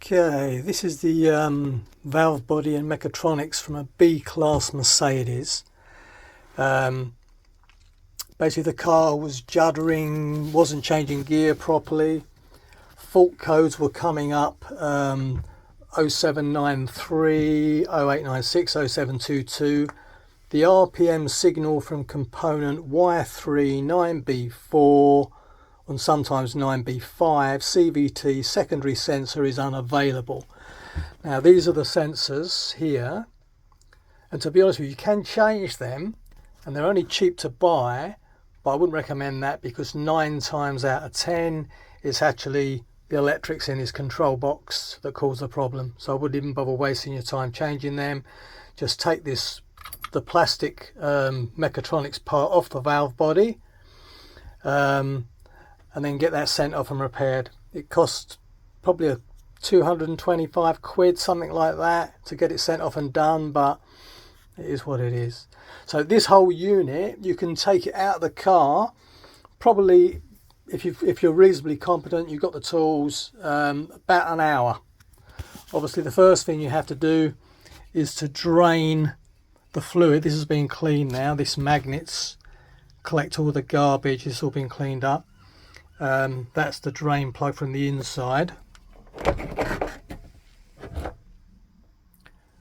Okay, this is the valve body and mechatronics from a B-class Mercedes. Basically the car was juddering, wasn't changing gear properly. Fault codes were coming up 0793, 0896, 0722. The RPM signal from component Y3, 9B4 and sometimes 9B5, CVT secondary sensor is unavailable. Now these are the sensors here, and to be honest with you, you can change them and they're only cheap to buy, but I wouldn't recommend that because 9 times out of 10 it's actually the electrics in this control box that cause the problem. So I wouldn't even bother wasting your time changing them. Just take the plastic mechatronics part off the valve body and then get that sent off and repaired. It costs probably 225 quid, something like that, to get it sent off and done, but it is what it is. So this whole unit, you can take it out of the car, probably if you're reasonably competent, you've got the tools, about an hour. Obviously the first thing you have to do is to drain the fluid. This has been cleaned now. This magnets collect all the garbage. It's all been cleaned up. That's the drain plug from the inside.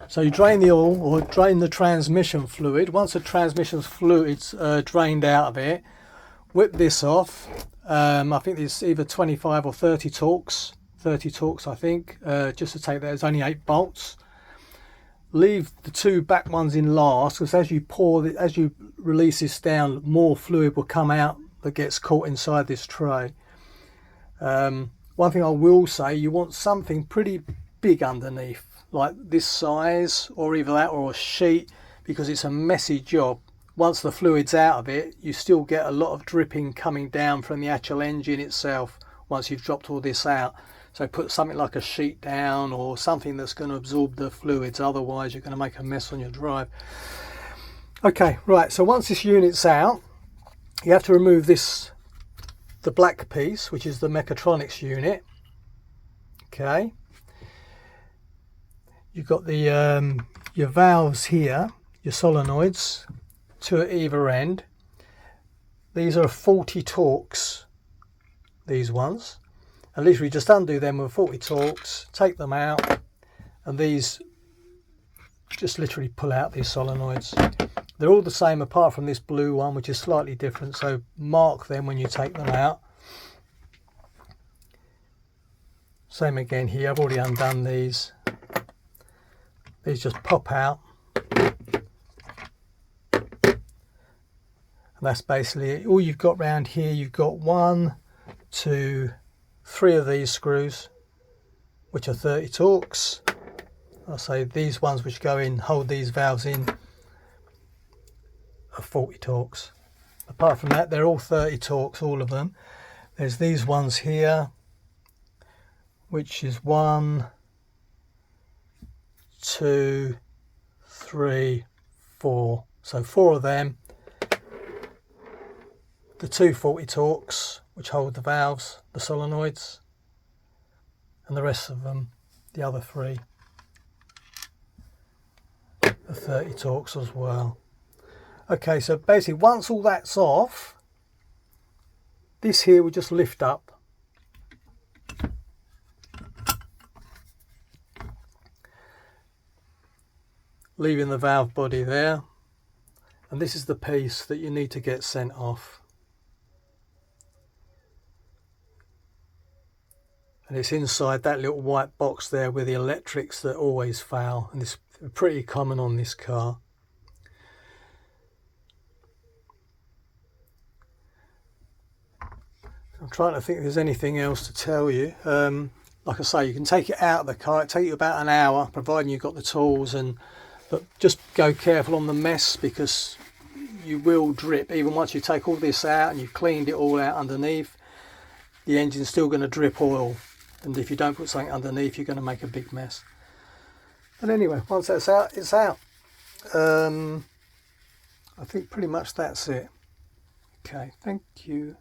So you drain the oil or drain the transmission fluid. Once the transmission fluid's drained out of it, whip this off. I think it's either 25 or 30 torques. 30 torques I think, just to take that. There's only 8 bolts. Leave the 2 back ones in last, because as you release this down, more fluid will come out that gets caught inside this tray. One thing I will say, you want something pretty big underneath, like this size, or either that or a sheet, because it's a messy job. Once the fluid's out of it, you still get a lot of dripping coming down from the actual engine itself once you've dropped all this out. So put something like a sheet down or something that's going to absorb the fluids, otherwise you're going to make a mess on your drive. Okay, right, so once this unit's out, you have to remove the black piece, which is the mechatronics unit. Okay, you've got the your valves here, your solenoids, 2 at either end. These are 40 torques, these ones. At least we just undo them with 40 torques, take them out, and these just literally pull out these solenoids. They're all the same apart from this blue one, which is slightly different, so mark them when you take them out. Same again here, I've already undone these. These just pop out. And that's basically it. All you've got round here, you've got 1, 2, 3 of these screws, which are 30 torques. I'll say these ones which go in, hold these valves in, are 40 torques. Apart from that, they're all 30 torques, all of them. There's these ones here, which is 1, 2, 3, 4. So 4 of them. The 2 40 torques, which hold the valves, the solenoids, and the rest of them, the other 3, are 30 torques as well. Okay, so basically once all that's off, this here will just lift up. Leaving the valve body there, and this is the piece that you need to get sent off. And it's inside that little white box there with the electrics that always fail, and it's pretty common on this car. I'm trying to think if there's anything else to tell you. Like I say, you can take it out of the car. It takes you about an hour, providing you've got the tools, but just go careful on the mess, because you will drip. Even once you take all this out and you've cleaned it all out underneath, the engine's still going to drip oil. And if you don't put something underneath, you're going to make a big mess. But anyway, once that's out, it's out. I think pretty much that's it. Okay, thank you.